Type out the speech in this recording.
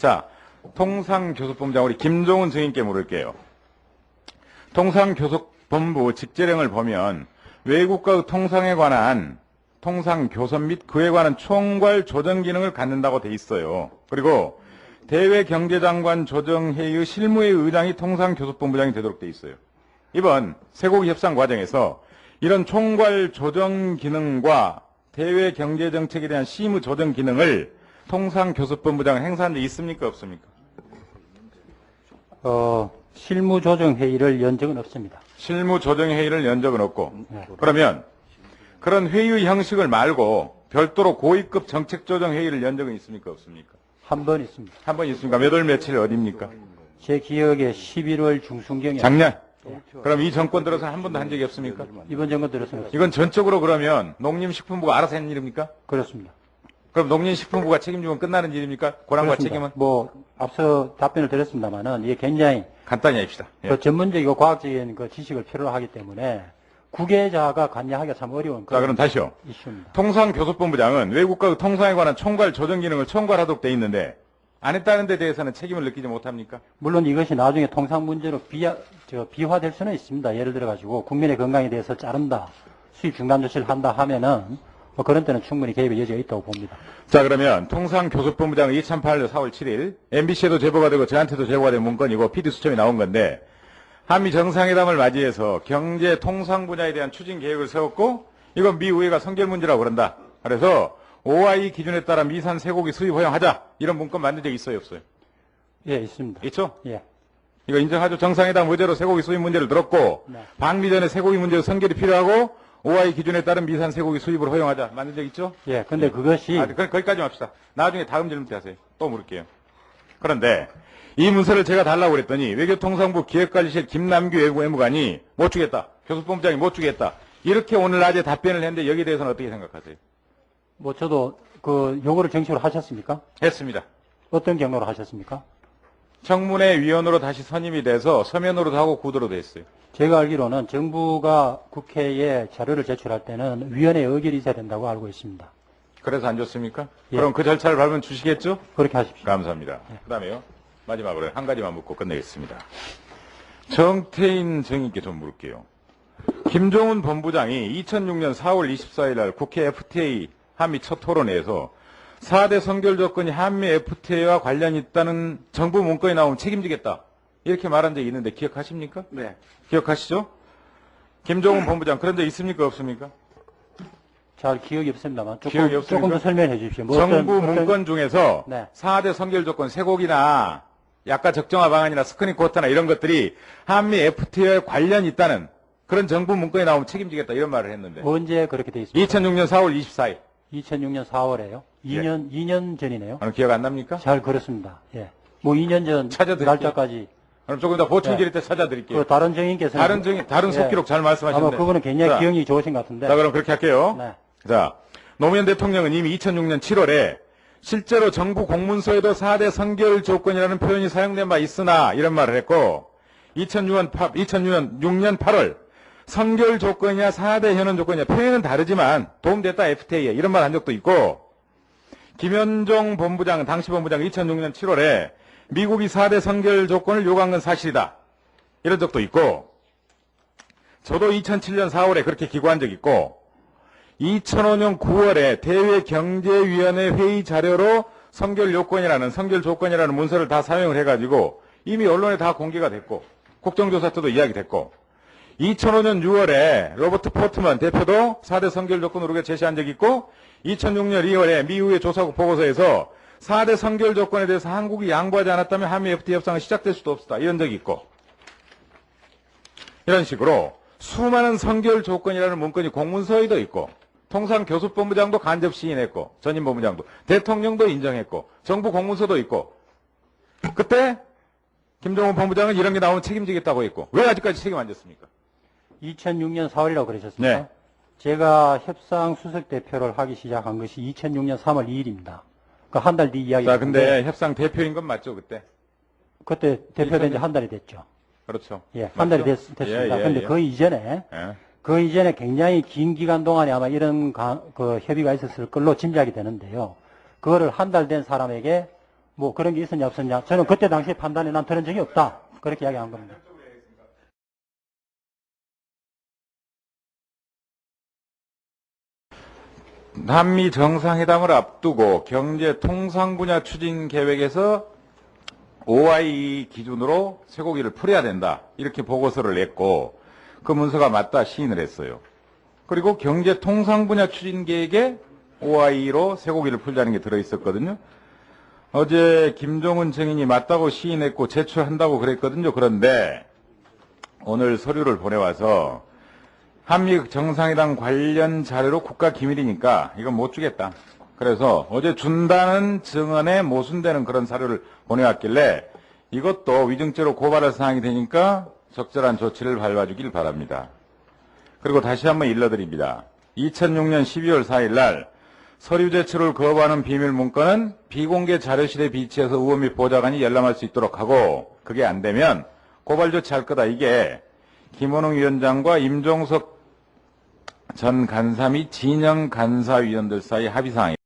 자, 통상교섭본부장 우리 김종훈 증인께 물을게요. 통상교섭본부 직제령을 보면 외국과의 통상에 관한 통상교섭 및 그에 관한 총괄 조정 기능을 갖는다고 돼 있어요. 그리고 대외경제장관 조정회의 실무의 의장이 통상교섭본부장이 되도록 돼 있어요. 이번 쇠고기 협상 과정에서 이런 총괄 조정 기능과 대외경제정책에 대한 실무 조정 기능을 통상교섭본부장은 행사한 적 있습니까? 없습니까? 실무조정회의를 연 적은 없습니다. 실무조정회의를 연 적은 없고. 네. 그러면 그런 회의 형식을 말고 별도로 고위급 정책조정회의를 연 적은 있습니까? 없습니까? 한 번 있습니다. 한 번 있습니까? 몇 월 며칠 어디입니까? 제 기억에 11월 중순경에. 작년? 그럼 이 정권 들어서 한 번도 한 적이 없습니까? 이번 정권 들어서는 없습니다. 이건 전적으로 그러면 농림식품부가 알아서 하는 일입니까? 그렇습니다. 그럼 농림식품부가 책임지면 끝나는 일입니까? 고랑과 그렇습니다. 책임은? 뭐 앞서 답변을 드렸습니다만은 이게 굉장히 간단히 합시다. 예. 그 전문적이고 과학적인 그 지식을 필요로 하기 때문에 국외자가 관여하기가 참 어려운 자, 그럼 다시요. 이슈입니다. 통상교섭본부장은 외국과 통상에 관한 총괄 조정 기능을 총괄하도록 돼 있는데 안 했다는 데 대해서는 책임을 느끼지 못합니까? 물론 이것이 나중에 통상 문제로 비화될 수는 있습니다. 예를 들어 가지고 국민의 건강에 대해서 자른다, 수입 중단 조치를 한다 하면은 뭐 그런 때는 충분히 개입의 여지가 있다고 봅니다. 자, 그러면 통상교섭본부장은 2008년 4월 7일 MBC에도 제보가 되고 저한테도 제보가 된 문건이고 PD 수첩이 나온 건데 한미 정상회담을 맞이해서 경제 통상 분야에 대한 추진 계획을 세웠고 이건 미 의회가 선결 문제라고 그런다. 그래서 OI 기준에 따라 미산 쇠고기 수입 허용하자. 이런 문건 만든 적 있어요, 없어요? 예, 있습니다. 있죠? 예. 이거 인정하죠? 정상회담 의제로 쇠고기 수입 문제를 들었고 네. 방미 전에 쇠고기 문제 선결이 필요하고 OI 기준에 따른 미산 쇠고기 수입을 허용하자. 만든 적 있죠? 예, 근데 그것이 거기까지 합시다. 나중에 다음 질문 때 하세요. 또 물을게요. 그런데 이 문서를 제가 달라고 그랬더니 외교통상부 기획관리실 김남규 외무관이 못 주겠다. 교섭본부장이 못 주겠다. 이렇게 오늘 낮에 답변을 했는데 여기에 대해서는 어떻게 생각하세요? 뭐 저도 그 요거를 정식으로 하셨습니까? 했습니다. 어떤 경로로 하셨습니까? 청문회 위원으로 다시 선임이 돼서 서면으로도 하고 구도로도 했어요. 제가 알기로는 정부가 국회에 자료를 제출할 때는 위원회의 의결이 있어야 된다고 알고 있습니다. 그래서 안 줬습니까? 예. 그럼 그 절차를 밟으면 주시겠죠? 그렇게 하십시오. 감사합니다. 그 다음에요. 마지막으로 한 가지만 묻고 끝내겠습니다. 정태인 증인께 좀 물을게요. 김종훈 본부장이 2006년 4월 24일 날 국회 FTA 한미 첫 토론회에서 4대 선결 조건이 한미 FTA와 관련이 있다는 정부 문건이 나오면 책임지겠다. 이렇게 말한 적이 있는데 기억하십니까? 네. 기억하시죠? 김종훈 본부장 그런 적 있습니까? 없습니까? 잘 기억이 없습니다만 기억이 없습니까? 조금 더 설명해 주십시오. 뭐 정부 문건 중에서 네. 4대 선결 조건 쇠고기나 약가 적정화 방안이나 스크린 쿼터나 이런 것들이 한미 FTA에 관련이 있다는 그런 정부 문건이 나오면 책임지겠다 이런 말을 했는데 언제 그렇게 돼 있습니까? 2006년 4월 24일 2006년 4월에요. 2년 전이네요. 오늘 기억 안 납니까? 잘 그렇습니다. 예. 뭐 2년 전 찾아드릴게요. 날짜까지 그럼 조금 더 보충 드릴 때 찾아드릴게요. 그 다른 증인께서는 다른 속기록 잘 말씀하셨는데. 아마 그거는 굉장히 자, 기억이 좋으신 것 같은데. 자, 그럼 그렇게 할게요. 네. 자, 노무현 대통령은 이미 2006년 7월에 실제로 정부 공문서에도 4대 선결 조건이라는 표현이 사용된 바 있으나 이런 말을 했고 2006년 8월 선결 조건이냐 4대 현원 조건이냐 표현은 다르지만 도움됐다 FTA에 이런 말 한 적도 있고 김현종 본부장은 당시 본부장은 2006년 7월에 미국이 4대 선결 조건을 요구한 건 사실이다. 이런 적도 있고 저도 2007년 4월에 그렇게 기고한 적 있고 2005년 9월에 대외경제위원회 회의 자료로 선결 요건이라는 선결 조건이라는 문서를 다 사용을 해가지고 이미 언론에 다 공개가 됐고 국정조사 때도 이야기됐고 2005년 6월에 로버트 포트먼 대표도 4대 선결 조건을 우리가 제시한 적이 있고 2006년 2월에 미의회 조사국 보고서에서 4대 선결 조건에 대해서 한국이 양보하지 않았다면 한미 FTA 협상은 시작될 수도 없었다. 이런 적이 있고 이런 식으로 수많은 선결 조건이라는 문건이 공문서에도 있고 통상교섭본부장도 간접 시인했고 전임 본부장도 대통령도 인정했고 정부 공문서도 있고 그때 김종훈 본부장은 이런 게 나오면 책임지겠다고 했고 왜 아직까지 책임 안 졌습니까? 2006년 4월이라고 그러셨습니까? 네. 제가 협상 수석 대표를 하기 시작한 것이 2006년 3월 2일입니다. 그 한 달 뒤 이야기. 자, 근데 협상 대표인 건 맞죠, 그때? 그때 대표된 지 한 달이 됐죠. 그렇죠. 예, 한 달이 됐습니다. 근데 그 이전에 굉장히 긴 기간 동안에 아마 이런 그 협의가 있었을 걸로 짐작이 되는데요. 그거를 한 달 된 사람에게 뭐 그런 게 있었냐 없었냐. 저는 그때 당시에 판단에 난 들은 적이 없다. 그렇게 이야기한 겁니다. 한미 정상회담을 앞두고 경제 통상 분야 추진 계획에서 OIE 기준으로 쇠고기를 풀어야 된다. 이렇게 보고서를 냈고 그 문서가 맞다 시인을 했어요. 그리고 경제 통상 분야 추진 계획에 OIE로 쇠고기를 풀자는 게 들어있었거든요. 어제 김종은 증인이 맞다고 시인했고 제출한다고 그랬거든요. 그런데 오늘 서류를 보내와서 한미 정상회담 관련 자료로 국가기밀이니까 이건 못 주겠다. 그래서 어제 준다는 증언에 모순되는 그런 사료를 보내왔길래 이것도 위증죄로 고발할 사항이 되니까 적절한 조치를 밟아주길 바랍니다. 그리고 다시 한번 일러드립니다. 2006년 12월 4일 날 서류 제출을 거부하는 비밀 문건은 비공개 자료실에 비치해서 의원 및 보좌관이 열람할 수 있도록 하고 그게 안 되면 고발 조치할 거다. 이게 김원웅 위원장과 임종석 전 간사 및 진영 간사위원들 사이 합의사항입니다.